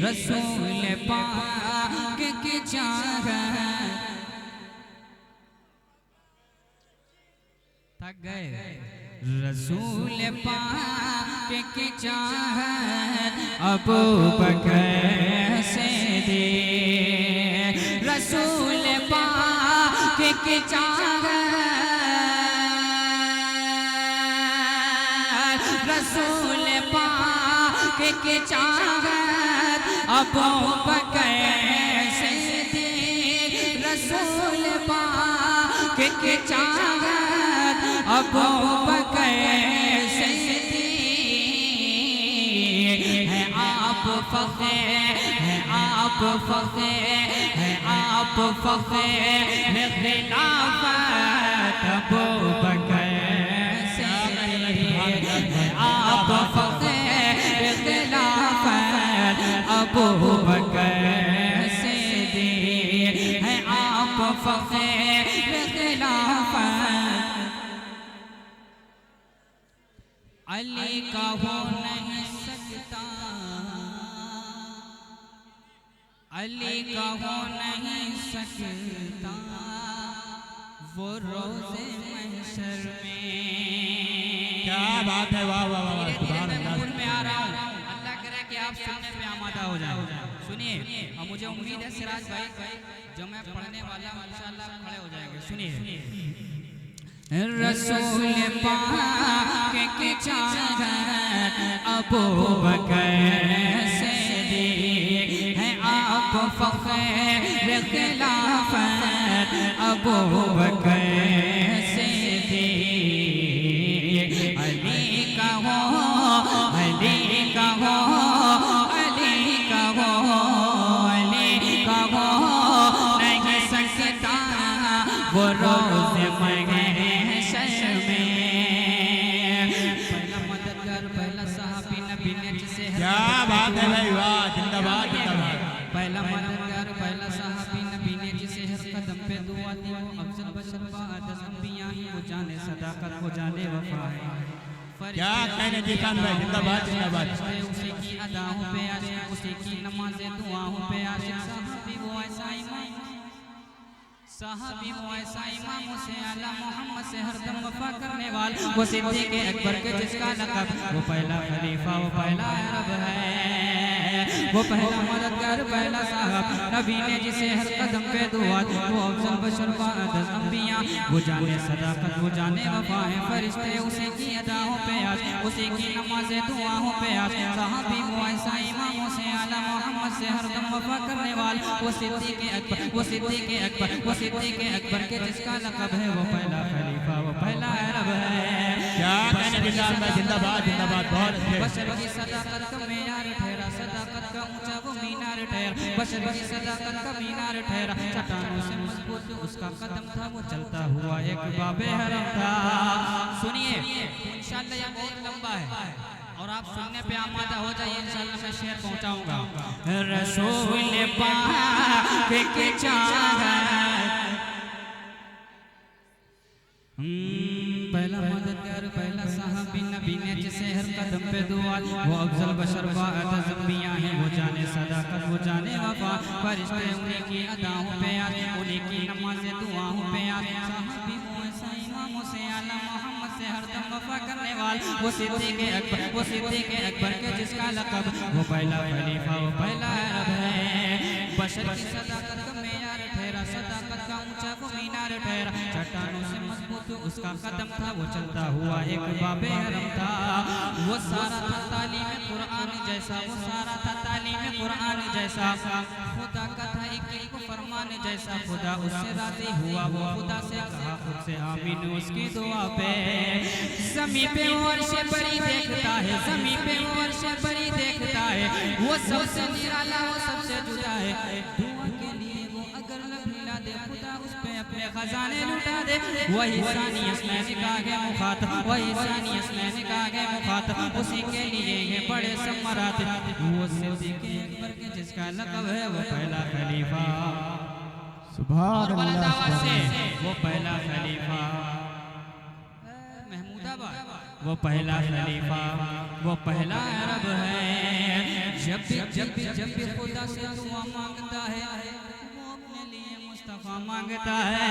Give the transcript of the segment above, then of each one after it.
रसूल पाक की चाहत। थक गए? रसूल पाक की चाहत अबू बकर से दे। रसूल पाक की चाहत, रसूल पाक की चाहत अबू बकर से दे। रसूल पाक की चाहत अबू बकर से दी। है आप फखर, है आप फखर, है आप फखर खिलाफत अबू बकर से दी। है आप फखर खिलाफत अबू बकर से दी। है आप फखर खिलाफत। अली का हो नहीं सकता, अली का हो नहीं सकता वो रोज़े महशर में। क्या बात है, वाह वाह वाह। धीरे-धीरे मैं मूड में आ रहा हूँ, अल्लाह करे कि आप सुनने पे आमादा हो जाए। सुनिए, और मुझे उम्मीद है सिराज भाई जो मैं पढ़ने वाला हूँ इंशाअल्लाह खड़े हो जाएंगे। सुनिए, रसूल पाक की चाहत अबू बकर से दी। है आप फखर खिलाफत अबू बकर से दी। अली का हो, अली का हो, अली का हो, अली का हो नहीं सकता वो रोज़े महशर में। पहला मददगार, पहला सहाबी नबी ने जिसे क्या बात है भाई, वाह, जिंदाबाद जिंदाबाद। पहला मददगार, पहला सहाबी नबी ने जिसे हर कदम पे दुआ दी। वो अफजल बशर बाद अंबिया ही, वो जाने सदाकत, वो जाने वफा है। क्या कहने जीशान भाई, जिंदाबाद जिंदाबाद। उसी की अदाओं पे आशिक, उसी की नमाज़ें दुआओं पे आशिक। सहाबी वो ऐसा इमाम, सहाबी वो ऐसा इमाम, उसे आला मोहम्मद से हरदम वफा करने वाला। वो सिद्दीक़ अकबर के जिसका लक़ब, वो पहला खलीफा, वो पहला अरब है। वो पहला मददगार, पहला साहब नबी ने जिसे हर कदम पे दुआ दी। वो अफजल बशर बाद अंबिया, वो जाने सदाकत, वो जाने वफा है। फरिश्ते उसी की अदाओं पे आज, उसी की नमाज़ें दुआओं पे आज। सहाबी वो ऐसा इमाम, उसे आला मोहम्मद से हरदम वफा करने वाला। वो सिद्दीक़ अकबर, वो सिद्दीक़ अकबर, वो सिद्दीक़ अकबर के जिसका लक़ब है। वो पहला खलीफा, वो पहला अरब है। क्या कहने जीशान भाई, जिंदाबाद जिंदाबाद। बहुत अच्छे। बशर की सदाकत का मेयार ठहरा, सदाकत का ऊंचा वो मीनार ठहरा। बशर की सदाकत का मीनार ठहरा। चट्टानों से मजबूत उसका कदम था, वो चलता हुआ एक बाबे हरम था। सुनिए, इंशाअल्लाह यह बहुत लंबा है और आप सुनने पे आमादा हो जाइए। इंशाअल्लाह मैं शेर पहुंचाऊंगा। रसूल पाक की चाहत, पहला मददगार, पहला सहाबी नबी ने जिसे हर कदम पे दुआ। वो अफजल बशर बाद अंबिया है, वो जाने सदाकत, वो जाने वफा। फरिश्ते उन्हीं की अदाओं पे आते, उन्हीं की नमाज़ें दुआओं पे आते। सहाबी वो ऐसा इमाम, उसे आला मोहम्मद से हरदम वफा करने वाला। वो सिद्दीक़ अकबर, वो सिद्दीक़ अकबर के जिसका लक़ब, वो पहला खलीफा, वो पहला अरब है। बशर की सदाकत का मेयार ठहरा, सदाकत का ऊंचा वो मीनार ठहरा। चट्टानों से मजबूत उसका कदम था, वो चलता हुआ एक बाबे हरम था। वो सारा था तालीम कुरान जैसा, वो सारा था तालीम कुरान जैसा। खुदा का था एक फरमान जैसा। खुदा उससे राज़ी हुआ, वो खुदा से कहा खुद से आमीन उसकी दुआ पे। ज़मीं पे वो अर्श बड़ी देखता है, ज़मीं पे वो अर्श बड़ी देखता है। वो सबसे निराला, वो सबसे जुदा है। दुआ के लिए वो अगर लब हिला दे, खुदा उस पे अपने खजाने लुटा दे। वही सानी असनैन का है मुखातब, वही सानी असनैन का है मुखातब। उसी के लिए ये बड़े समरात। वो सिद्दीक़ अकबर के जिसका लक़ब है, वो पहला खलीफा। सुभान अल्लाह, वो पहला खलीफा। महमूदाबाद वो पहला खलीफा, वो पहला अरब है। जब भी खुदा से दुआ मांगता है वो अपने लिए मुस्तफा मांगता है।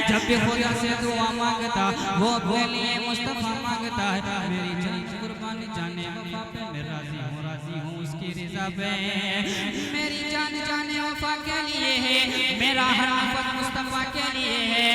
जब भी खुदा से दुआ मांगता वो अपने लिए मुस्तफा मांगता है। मेरी जान कुर्बानी जाने वफा पे मैं राजी हूँ उसकी रिजा पे। मेरी जान जाने वफा के लिए है, मेरा हर नफस मुस्तफा के लिए है।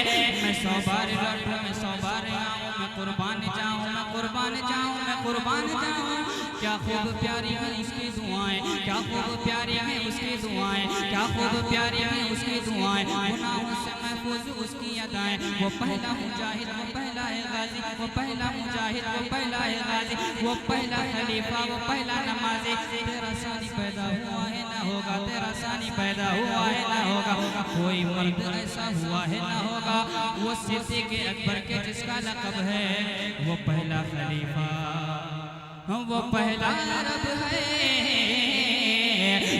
मैं 100 बार लड़ूं, मैं 100 बार आऊं, मैं कुर्बान जाऊं, मैं कुर्बान जाऊं, मैं कुर्बान जाऊं। क्या खूब प्यारी है उसकी दुआएं, क्या खूब प्यारी है उसकी दुआएं, क्या खूब प्यारी है उसकी दुआएं। गुनाहों से महफूज उसकी अदाएं। वो पहला मुजाहिद, वो पहला है गाजी, वो पहला मुजाहिद, वो पहला है गाजी, वो पहला खलीफा, वो पहला नमाजी। तेरा सानी पैदा हुआ है ना होगा, तेरा सानी पैदा हुआ है ना होगा। कोई मर्द ऐसा हुआ है ना होगा वो सिद्दीक़ अकबर के जिसका लक़ब है। वो पहला खलीफा, वो पहला अरब है।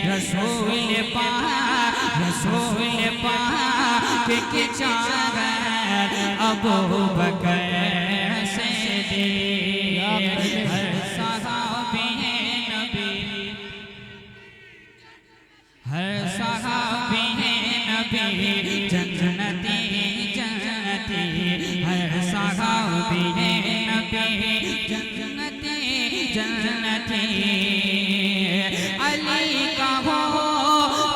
रसूल पाक, रसूल पाक के चादर अबू बकर सिद्दीक़। हर सहाबी नबी, हर सहाबी नबी जन्नती जन्नती, हर सहाबी नबी जन्नती जन्नती। अली का हो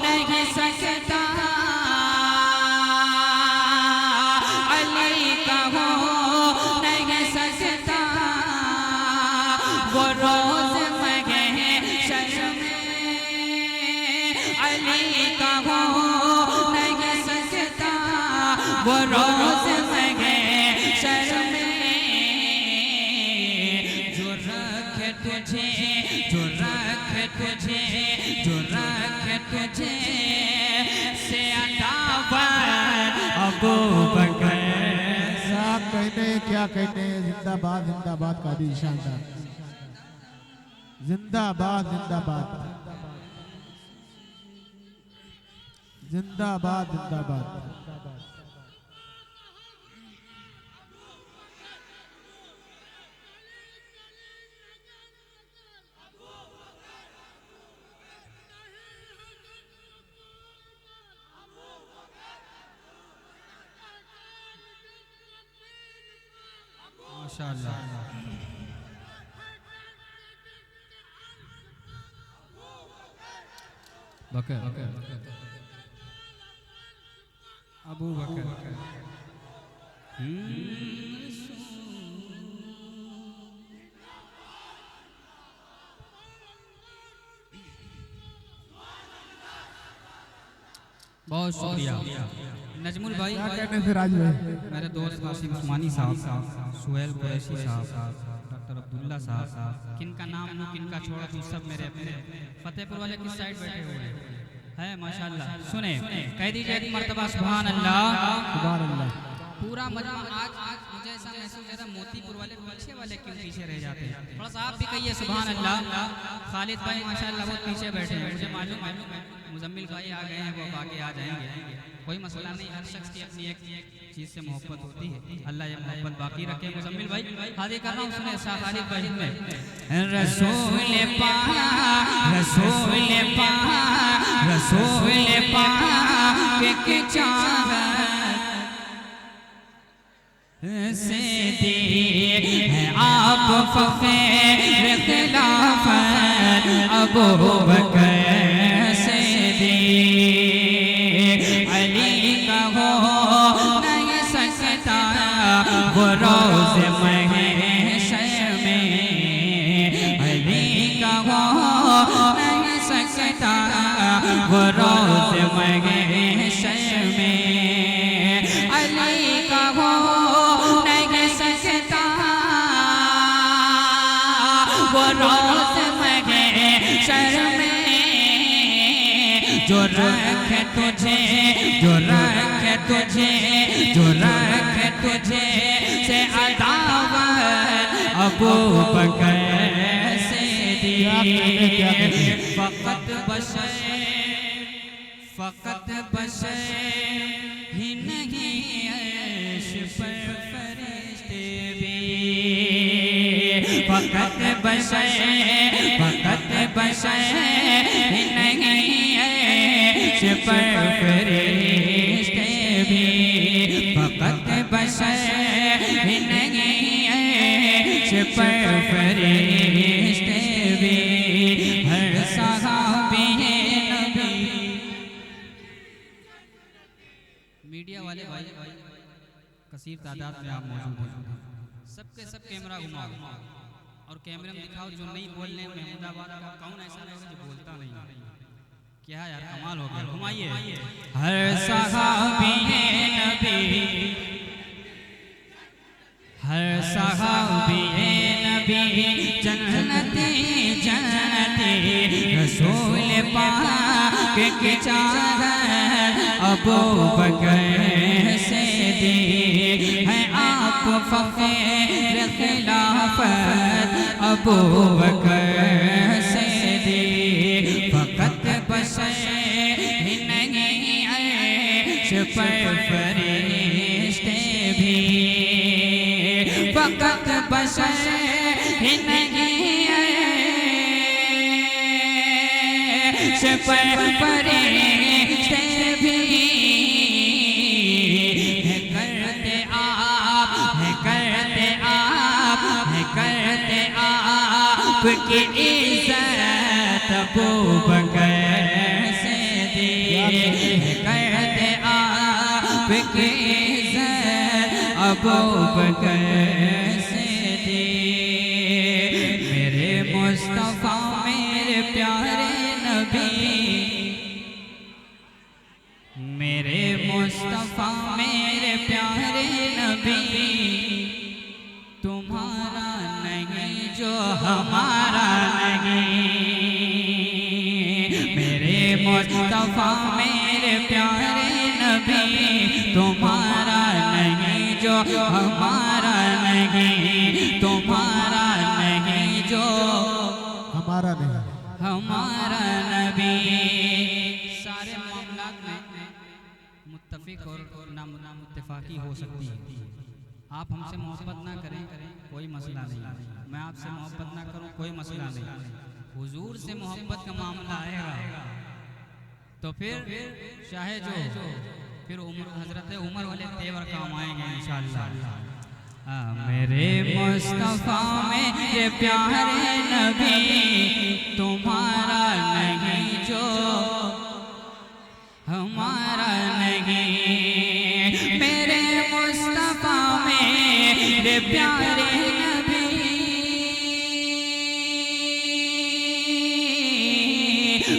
नहीं सकता, अली का हो नहीं सकता। वो रोज महशर में अली का हो नहीं सकता। वो रोज महशर में जो रखे तुझे, जो रखे तुझे, जो रखे तुझे से अतावर अबू बकर। क्या कहने, जिंदाबाद जिंदाबाद कादी शानदार, जिंदाबाद जिंदाबाद, जिंदाबाद जिंदाबाद। माशाअल्लाह। बकर अबू बकर। बहुत शुक्रिया नजमुल भाई। क्या कहने से राज भाई? मेरे दोस्त कासिम उस्मानी साहब, सुहेल कुरैशी साहब, डॉक्टर अब्दुल्ला साहब, किनका नाम लूं किनका छोड़ दूं, सब मेरे अपने फतेहपुर वाले किस साइड बैठे हुए हैं माशाल्लाह। सुने, कह दीजिए एक मर्तबा सुभान अल्लाह, सुभान अल्लाह। पूरा मजा आज मुझे ऐसा महसूस हो रहा है मोतीपुर वाले पीछे वाले क्यों पीछे रह जाते हैं। थोड़ा सा आप भी कहिए सुभान अल्लाह। खालिद भाई माशाल्लाह बहुत पीछे बैठे हैं, मुझे मालूम है मुजम्मिल भाई आ गए हैं, वो आगे आ जाएंगे, कोई मसला नहीं। हर शख्स की अपनी एक चीज़ से मोहब्बत होती है, अल्लाह ये मोहब्बत बाकी रखे। मुजम्मिल भाई हाजिर कर रहा हूँ, सुने खालिद भाई में रसूल पाक, रसूल पाक, रसूल पाक के चाहत से दी है आप फखर खिलाफत अबू बकर से दी। अली का हो नहीं सकता वो रोज महशर में, अली का हो नहीं सकता वो रोज महशर में, अली का हो नहीं सकता वो रोज महशर में। जो रखे तुझे, जो रखे तुझे, जो रखे तुझे से अदावत अबू बकर से दी। फकत बशर, फकत बशर ही नहीं अर्श पर फरिश्ते भी फकत बशे नहीं है पर फरिश्ते भी फकत बशे नहीं है पर फरिश्ते भी हर सहाबी नबी। मीडिया वाले भाई कसीर तादाद में आप मौजूद हैं, सबके सब कैमरा घुमाओ और कैमरे में दिखाओ जो नहीं बोलने में अहमदाबाद का कौन ऐसा नहीं जो बोलता नहीं। क्या यार कमाल हो गया, घुमाइए। हर सहाबी नबी हर सहाबी नबी जन्नती रसूल पाक के चाहत अबू बकर से दी है आप फकीर खिलाफत अबू बकर से दी फकत बशे नहीं पर फरिश्ते भी फकत बशे नहीं पर फरिश्ते भी करते आप की इज्जत अबू बकर से दी करते आप की इज्जत अबू बकर से दी। मेरे मुस्तफा मेरे प्यारे नबी मेरे मुस्तफा मेरे प्यारे नबी तुम्हारा नहीं जो हमारा नहीं। मेरे मुस्तफा मेरे प्यारे नबी तुम्हारा नहीं जो हमारा नहीं तुम्हारा नहीं जो हमारा नहीं हमारा नबी। सारे मामलात में मुत्तफिक और नामुत्तफाकी हो सकती है। आप हमसे मोहब्बत ना करें कोई मसला नहीं, मैं आपसे मोहब्बत ना करूं कोई मसला नहीं। हुजूर से मोहब्बत का मामला आएगा तो फिर चाहे जो फिर हजरत उमर वाले तेवर काम आएंगे इंशाअल्लाह। मेरे मुस्तफा मेरे प्यारे नबी तुम्हारा नहीं जो हमारा नहीं। मेरे मुस्तफा मेरे प्यारे नबी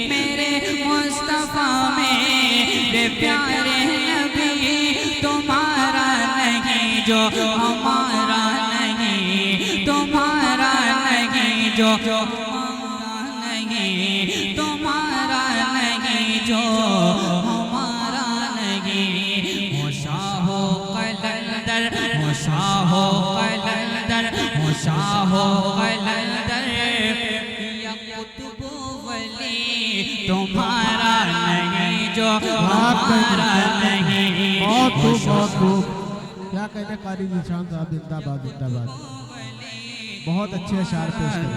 मेरे मुस्तफा मेरे प्यारे नबी तुम्हारा नहीं जो हमारा नहीं तुम्हारा नहीं जो हमारा नहीं तुम्हारा नहीं जो हमारा नहीं। मुशाहो कलंदर मुशाहो कलंदर मुशाहो कलंदर या कुतुब वली तुम्हारा नहीं जो हमारा नहीं। बहुत क्या कहने कारी निशान साहब जिंदाबाद जिंदाबाद। बहुत अच्छे अशार पेश कर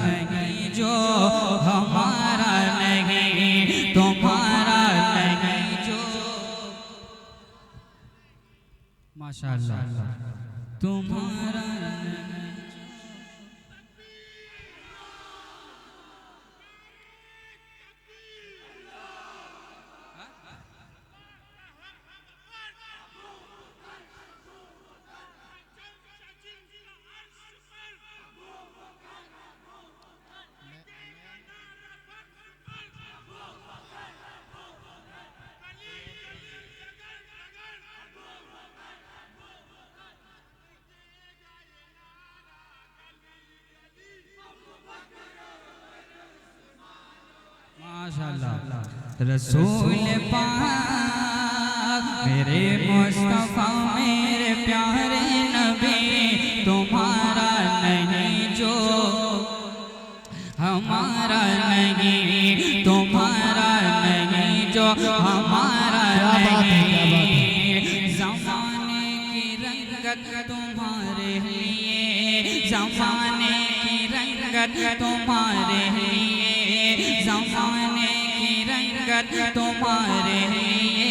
जो हमारा नहीं तुम्हारा नहीं जो माशाअल्लाह तुम्हारा रसूल पाक मेरे मुस्तफा मेरे प्यारे नबी तुम्हारा नहीं जो हमारा नहीं तुम्हारा नहीं जो हमारा नहीं। ज़माने की रंगत तुम्हारे लिए ज़माने की रंगत तुम्हारे लिए, ज़माने की रंगत तुम्हारे लिए,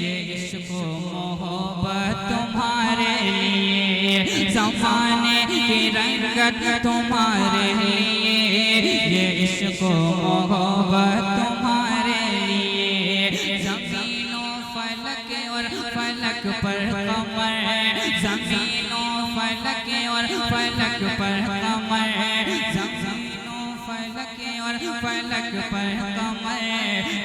ये इश्क मोहब्बत तुम्हारे लिए, ज़माने की रंगत तुम्हारे लिए, ये इश्क मोहब्बत तुम्हारे लिए। ज़मीनों फलक और फलक पर कमर, ज़मीनों फलक और फलक पर कमर, ज़मीनों फलक और फलक पर कमर,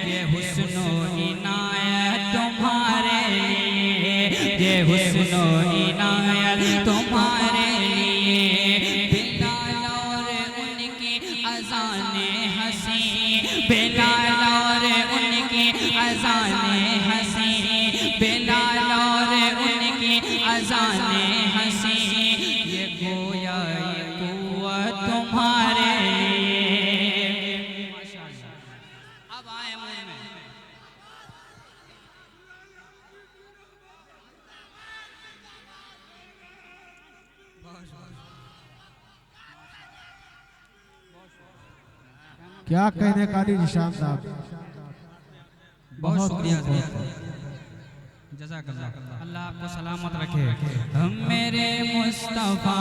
ये हुस्नो इनायत तुम्हारे लिए, ये हुस्नो इनायत तुम्हारे लिए। बिलाल और उनकी अज़ाने हंसी, बिलाल और उनकी अज़ाने हंसी, बिलाल और उनकी अज़ाने हंसी, ये गोया ये कुव्वत तुम्हारे लिए। अब आए मुँह में क्या कहने कारी निशान साहब, बहुत शुक्रिया जज़ाकल्लाह। अल्लाह आपको सलामत रखे। हम मेरे मुस्तफ़ा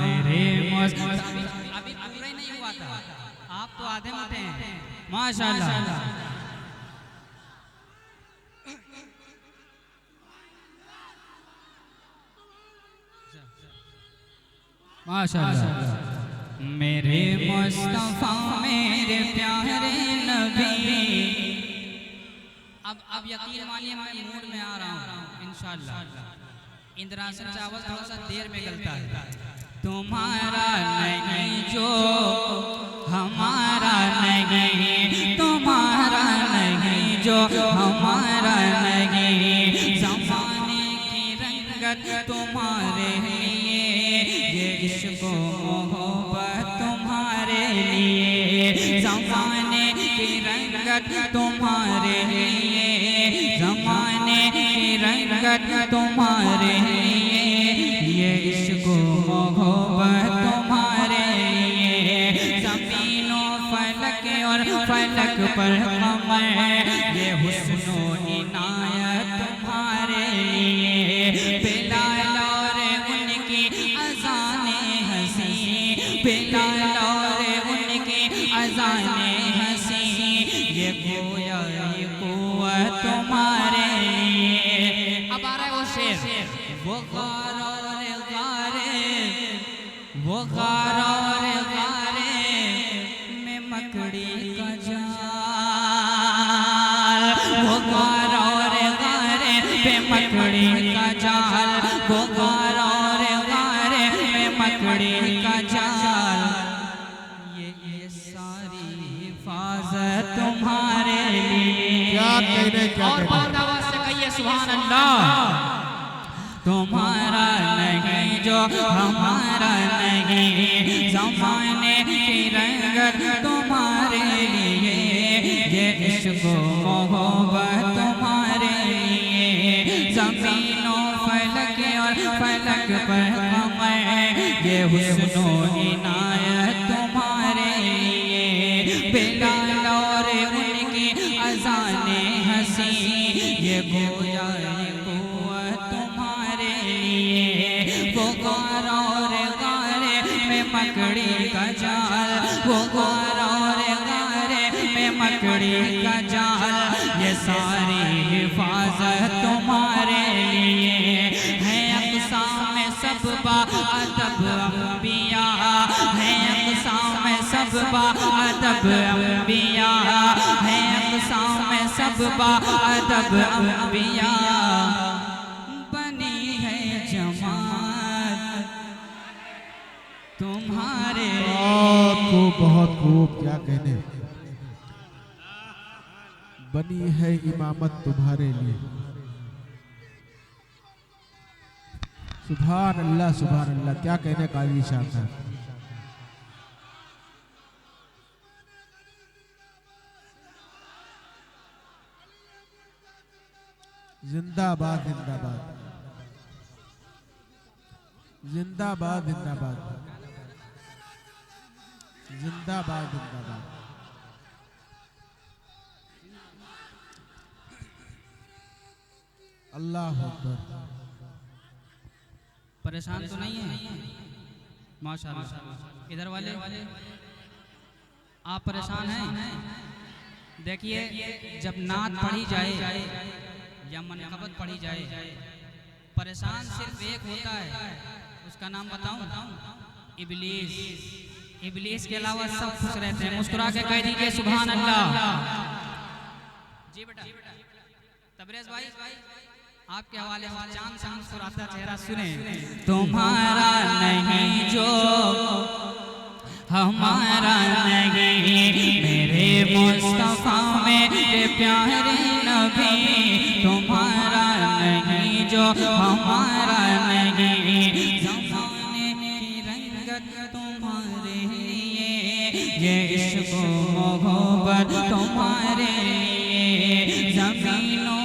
मेरे मुस्तफ़ा, अभी पूरा ही नहीं हुआ था, आप तो आधे मोटे हैं माशाअल्लाह। माशाअल्लाह। मेरे मुस्तफ़ा मेरे प्यारे नबी, अब यकीन मानिए मैं मूड में आ रहा हूँ इंशाअल्लाह। इंद्रासन चावल थोड़ा सा देर में गलता है। तुम्हारा नहीं जो हमारा नहीं, तुम्हारा नहीं जो हमारा नहीं, ज़माने की रंगत तुम्हारे लिए, ये इश्क मोहब्बत तुम्हारे लिए, ज़माने की रंगत तुम्हारे लिए, ज़माने की रंगत तुम्हारे लिए, ये इश्क मोहब्बत तुम्हारे लिए। ज़मीनों फलक और फलक पर कमर, ये हुस्नो इनायत तुम्हारे लिए। बिलाल और उनकी अज़ाने हंसी, बिलाल और उनकी अज़ाने हंसी, ये गोया ये कुव्वत तुम्हारे लिए। अब आ रहा है वो शेर, वो गार और गारे, वो गार और गारे में मकड़ी का जाल, वो गार और गारे पे मकड़ी का जाल, वो गार और गारे में मकड़ी का जाल, ये सारी हिफाजत तुम्हारे लिए। क्या कहने क्या और बहुत आवाज़ से कहिए सुभान अल्लाह। तुम्हारा नहीं जो हमारा नहीं, ज़माने की रंगत तुम्हारे लिए, ये इश्क मोहब्बत तुम्हारे लिए। ज़मीनों फलक और फलक पर कमर, ये हुस्नो इनायत तुम्हारे लिए। बिलाल और उनकी अज़ाने हंसी, ये गोया ये कुव्वत तुम्हारे लिए। वो गार और गारे में मकड़ी का जाल, वो गार और गारे में मकड़ी का जाल, ये सारी हिफाजत तुम्हारे लिए है। अक़साम सब बाअदब अंबिया है, अक़साम सब बाअदब अंबिया है, अक़साम सब बाअदब अंबिया, बनी है जमात तुम्हारे। बहुत खूब, क्या कहने, बनी है इमामत तुम्हारे लिए। सुभान अल्लाह, सुभान अल्लाह, क्या कहने का निशान था। जिंदाबाद जिंदाबाद जिंदाबाद जिंदाबाद जिंदाबाद जिंदाबाद। अल्लाह अकबर। परेशान तो नहीं है? माशाअल्लाह। इधर वाले आप परेशान हैं? देखिए, जब नात पढ़ी जाए या मनकबत पढ़ी जाए, परेशान सिर्फ एक होता है, उसका नाम बताऊं? इब्लीस। इब्लीस के अलावा सब खुश रहते हैं। मुस्कुरा के कह दीजिए सुभान अल्लाह। जी बेटा तबरेज भाई, आपके हवाले से चांद सा मुस्कुराता चेहरा सुने। तुम्हारा नहीं जो हमारा नहीं, मेरे मुस्तफा मेरे प्यारे नबी। तुम्हारा नहीं जो हमारा नहीं, ज़माने की रंगत तुम्हारे लिए, ये इश्क़ मोहब्बत तुम्हारे लिए। ज़मीनों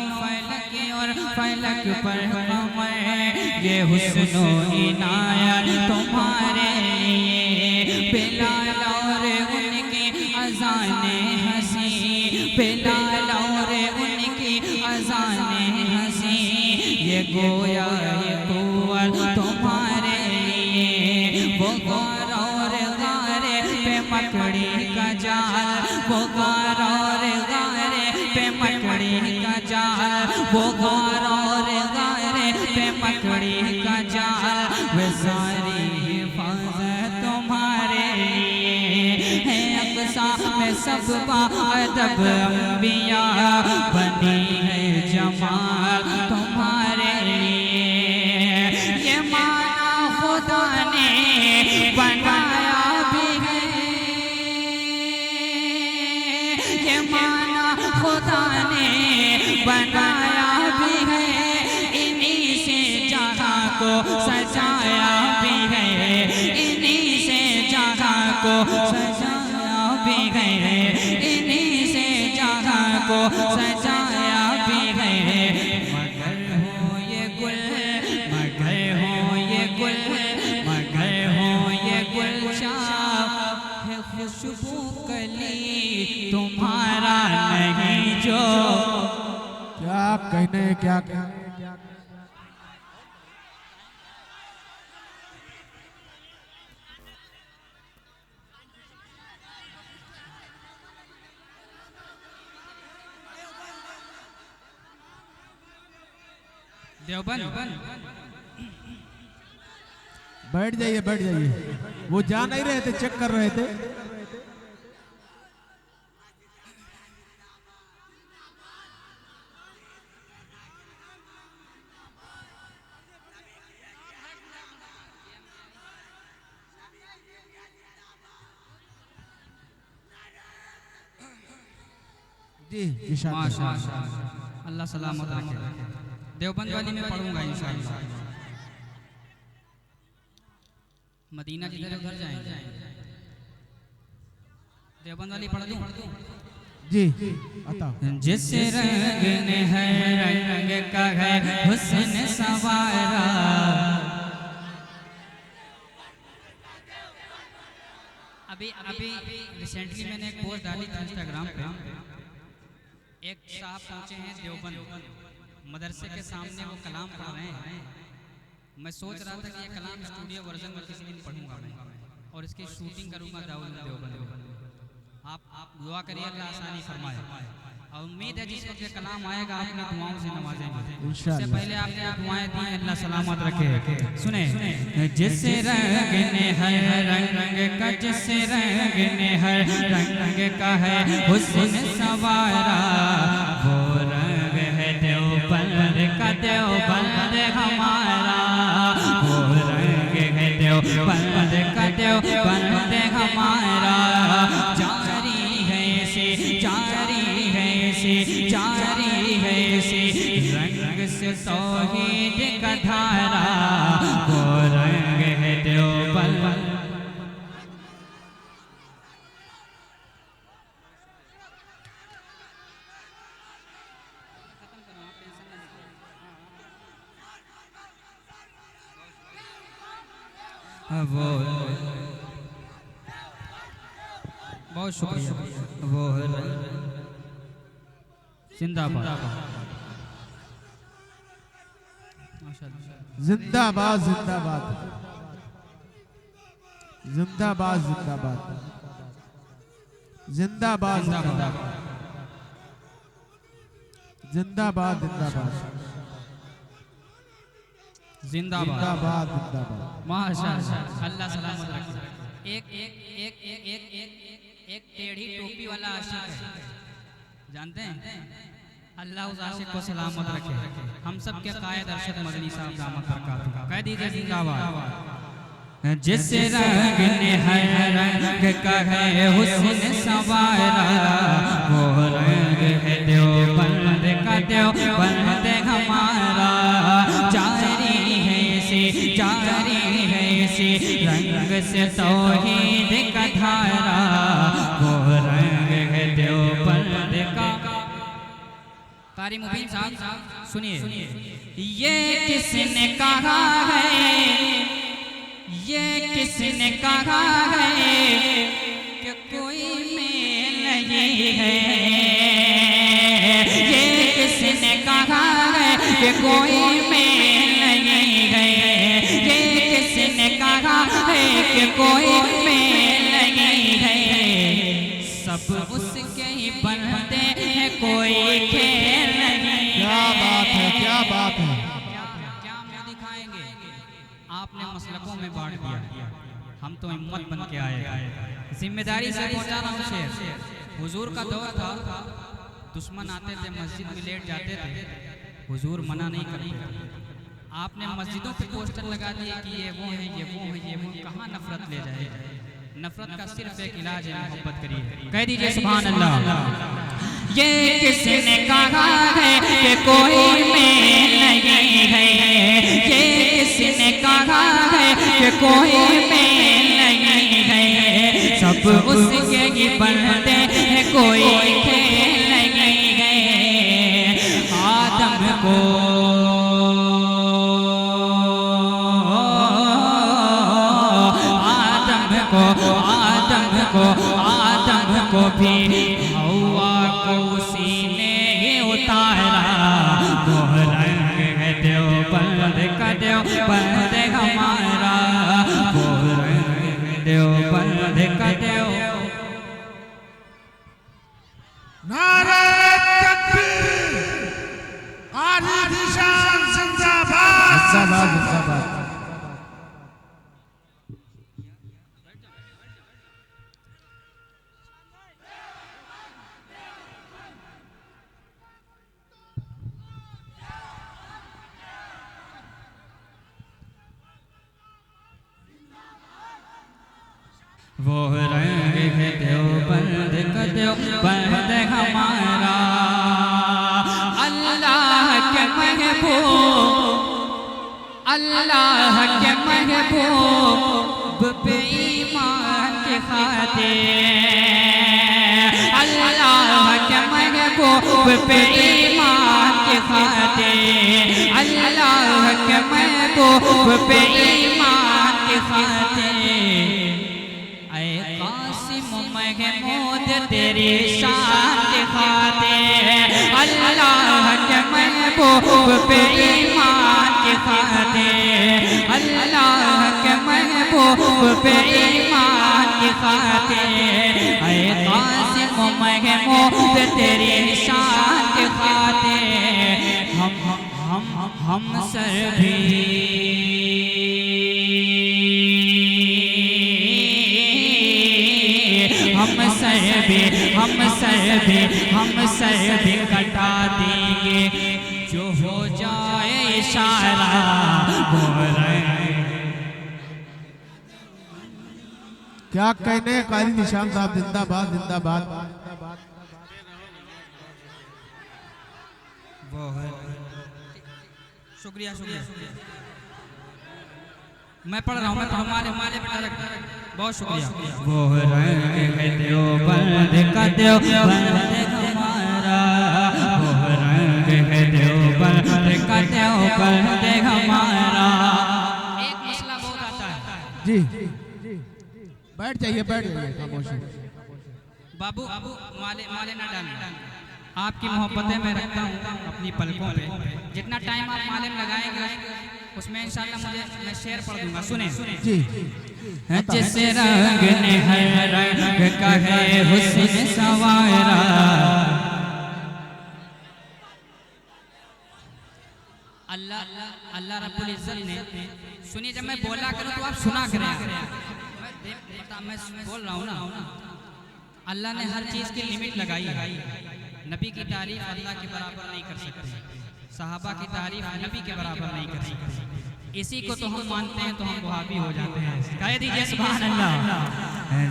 फलक पर कमर, ये हुस्न इनायत तुम्हारे लिए। बिलाल और उनकी अज़ाने हंसी, बिलाल और उनकी अज़ाने हंसी, ये गोया ये कुव्वत तुम्हारे लिए। वो गार और गारे पे मकड़ी का जाल, वो गार और गारे पे मकड़ी का जाल, वो गार और गारे पे मकड़ी का जाल, वे सारी हिफाजत तुम्हारे लिए है। अक़सा में सब बाअदब अंबिया, बनी है जमात तुम्हारे लिए। ये माना खुदा ने बनाया भी है, ये माना खुदा ने बनाया भी है, इन्हीं से जहाँ को सजाया भी है, इन्हीं से जहाँ को सजाया भी है, इन्हीं से जहाँ को सजाया भी है। मगर हो ये गुल, मगर हो ये गुल, मगर हो ये गुलशान है खुशबू कली तुम्हारा नहीं जो। क्या कहने क्या कहने। देवबंद बैठ जाइए बैठ जाइए। वो जा नहीं रहे थे, चेक कर रहे थे। जी माशाअल्लाह, अल्लाह सलामत रखे। देवबंद वाली में पढ़ूंगा इंशाअल्लाह। मदीना जिधर घर जाएंगे, देवबंद वाली पढ़ दूं? जी अता। जिस रंग ने है रंग का है हुस्न सवारा, अभी रिसेंटली मैंने एक पोस्ट डाली थी इंस्टाग्राम पे। एक साहब पहुंचे हैं देवबंद मदरसे के सामने, वो कलाम पढ़ रहे हैं। मैं सोच रहा था कि ये कलाम स्टूडियो वर्जन में किसी दिन पढ़ूंगा मैं, और इसकी शूटिंग करूंगा दाऊद देवबंद में। आप दुआ करिए अल्लाह आसानी फरमाए, और उम्मीद है जिस वक्त ये कलाम आएगा आपने दुआओं से नवाजेंगे। इससे पहले आपने दुआएं दी, अल्लाह सलामत रखे। सुने, जिस रंग ने हर रंग का, जिस रंग ने हर रंग का है हुस्न सवारा, वो रंग है देवबंद का, देवबंद हमारा। वो रंग है देवबंद का, देवबंद हमारा। जारी है से, जारी है से, जारी है से, रंग से तौहीद का धारा। वो रंग है देवबंद। वो बहुत शुक्रिया। वो जिंदाबाद जिंदाबाद जिंदाबाद जिंदाबाद जिंदाबाद जिंदाबाद जिंदाबाद जिंदाबाद जिंदाबाद जिंदाबाद जिंदाबाद। माशाअल्लाह, अल्लाह सलामत रखे। एक एक एक एक एक एक एक टेढ़ी टोपी वाला आशिक है, जानते हैं? अल्लाह उस आशिक को सलामत रखे। हम सब के कायद अरशद मदनी साहब दामत बरकातहू कह दीजिए जिंदाबाद। जिस रंग ने हर रंग का है हुस्न संवारा, वो रंग है देवबंद का देवबंद हमारा। जारी है से रंग से तौहीद का धारा, वो रंग है देवबंद का। कारी मुबीन साहब सुनिए, ये किसने कहा है, ये किसने कहा है कि कोई मेल नहीं है। ये किसने कहा है कि कोई मेल नहीं है। ये किसने कहा है कि कोई मेल नहीं है। सब उसके ही बनते हैं, कोई खेल नहीं। क्या बात है, क्या बात है। क्या मुँह दिखाएंगे? आपने मसलकों में बांट दिया, हम तो हिम्मत बन के आए। जिम्मेदारी से पहुंचा रहा हूं शेर। हुजूर का दौर था, दुश्मन आते थे मस्जिद में लेट जाते थे, हुजूर मना नहीं करते। आपने मस्जिदों पे पोस्टर लगा दिए कि ये वो है, ये वो है, ये वो। कहाँ नफरत ले जाए? नफरत का सिर्फ एक इलाज है, मोहब्बत करिए। कह दीजिए सुभान अल्लाह। ये किसने कहा है कि कोई मेल नहीं है। ये किसने कहा है कि कोई मेल नहीं है। सब उसके ही बनते हैं, कोई खेल नहीं है। आदम को भी हवा को उसी ने उतारा। वो रंग है देवबंद का देवबंद हमारा। वो रंग है देवबंद का देव। नारे तकबीर, कारी निशान जिंदाबाद जिंदाबाद जिंदाबाद। वो रंग है देवबंद का देवबंद हमारा। अल्लाह के महबूब, अल्लाह के महबूब पे ईमान के खातिर। अल्लाह के महबूब पे ईमान के खातिर। अल्लाह के महबूब पे ईमान के खातिर। महमूद तेरी शान के खातिर। अल्लाह के महबूब पे ईमान के खातिर। अल्लाह के महबूब पे ईमान के खातिर। ऐ कासिम महमूद तेरी शान के खातिर। हम सर भी हम सर भी कटा देंगे, जो हो जाए इशारा। क्या कहने कारी निशान साहब जिंदाबाद जिंदाबाद। शुक्रिया शुक्रिया। मैं पढ़ रहा हूँ, मैं हमारे बहुत शुक्रिया। वो रंग है देवबंद का देवबंद हमारा। वो रंग है देवबंद का देवबंद हमारा। एक मसला बहुत आता है जी, बैठ जाइए खामोशी। बाबू माले माले ना डालना। आपकी मोहब्बतें मैं रखता हूँ अपनी पलकों पे। जितना टाइम आप माले में लगाएंगे उसमें इंशाल्लाह मुझे मैं शेर पढ़ दूंगा। सुने जी जिस रंग ने हर रंग का है हुस्न सवारा, अल्लाह अल्लाह रब्बुल इज्जत ने सुनिए, जब मैं बोला करूं तो आप सुना करें। मैं बोल रहा हूँ ना, अल्लाह ने हर चीज़ की लिमिट लगाई है। नबी की तारीफ अल्लाह के बराबर नहीं कर सकते, सहाबा की तारीफ नबी के बराबर नहीं कर सकते। इसी को तो हम मानते हैं तो हम वहाबी हो जाते हैं। कह दीजिए सुभान अल्लाह।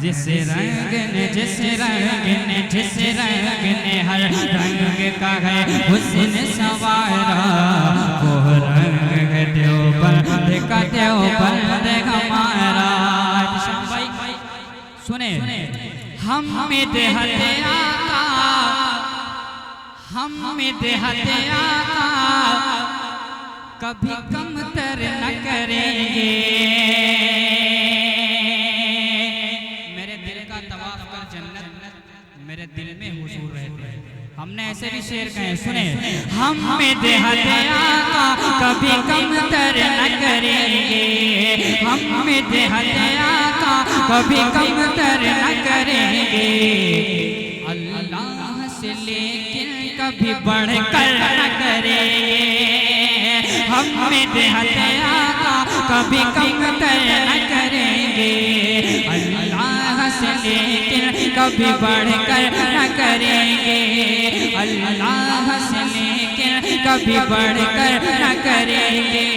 जिस रंग ने हर रंग का है हुस्न सवारा, वो रंग है देवबंद का देवबंद हमारा। भाई सुने, हम देहते आका, हम देहते आका कभी कम तर न करेंगे। मेरे दिल का तवाफ कर जन्नत मेरे दिल में हुजूर रहते हैं। हमने ऐसे भी शेर कहे, सुने, हम देहते आका कभी कम तर न करेंगे, हम देहते आका कभी कम तर न करेंगे। अल्लाह से लेकिन कभी बढ़कर न करेंगे, हम देहते आका कभी कम तर न करेंगे। अल्लाह से लेकिन कभी बढ़कर न करेंगे, अल्लाह से लेकिन कभी बढ़कर न करेंगे।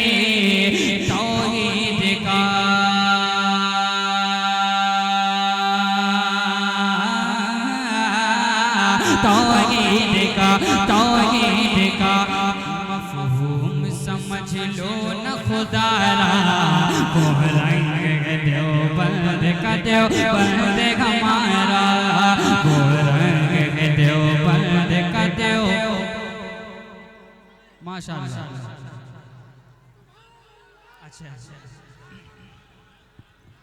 तौहीद का तौहीद का मफ़हूम समझ लो न खुदारा, वो रंग देवबंद का देवबंद हमारा, वो रंग देवबंद का देव। माशाअल्लाह। अच्छा,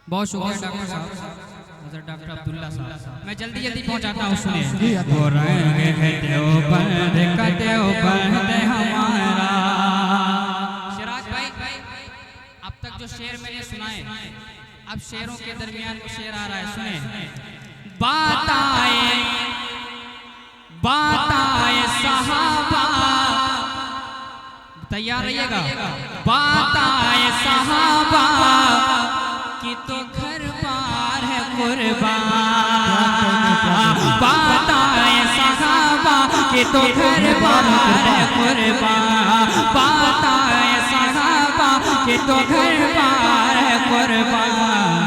बहुत शुक्रिया डॉक्टर साहब, डॉक्टर अब्दुल्ला साहब। मैं जल्दी जल्दी पहुंचाता हूँ। सुने, वो रंग है देवबंद का देवबंद हमारा। शिराज भाई, अब तक जो शेर मैंने सुनाए, अब शेरों के दरमियान वो शेर आ रहा है। सुने, बात आए सहाबा, तैयार रहिएगा। बात आए सहाबा कि तो घर बार है कुर्बान, बात आए सहाबा कि तो घर बार है कुर्बान, बात आए सहाबा कि तो घर बार है कुर्बान।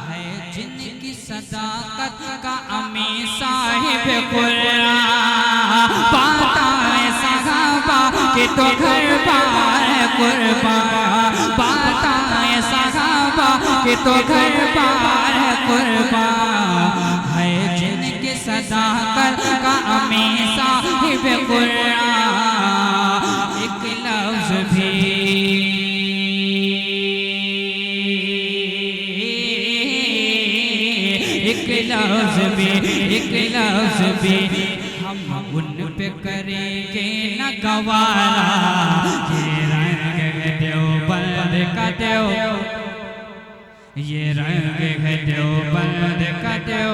है जिनकी सदाकत का अमी साहिब कुरान, बात आए सहाबा कि तो घर बार है कुर्बान, बात आए सहाबा कि तो घर बार है कुर्बान। है जिनके सदाकत का अमी साहिब कुरान, एक लफ्ज़ भी हम उन पे करेंगे न गवारा। ये रंग है देवबंद का देव, ये रंग है देवबंद का देव।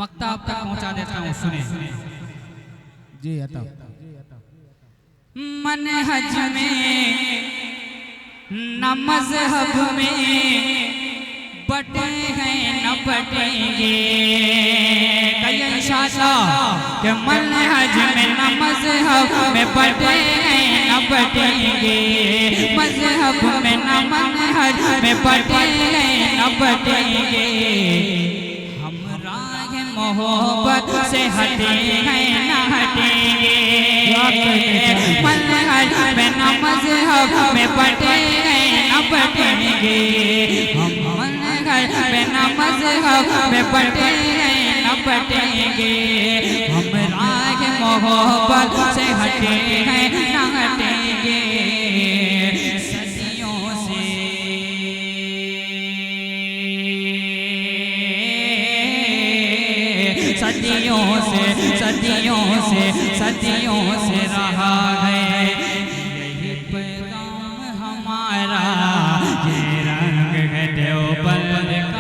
मक्ताब तक पहुंचा देता हूँ। सुने, जी अता। मनहज में न मज़हब में बटे हैं न बटेंगे। कहिए इंशाअल्लाह कि मनहज में न मज़हब में बटे हैं न बटेंगे, मज़हब में न मनहज में बटे हैं न बटेंगे। हम राह मोहब्बत से हटे हैं न हटेंगे, मनहज में न मज़हब में बटे हैं न बटेंगे। हम मनहज में न मज़हब में बटे हैं न बटेंगे। हम राह मोहब्बत से हटे हैं न हटेंगे। सदियों से सदियों से रहा है। यही पैगाम हमारा, ये रंग है देवबंद का।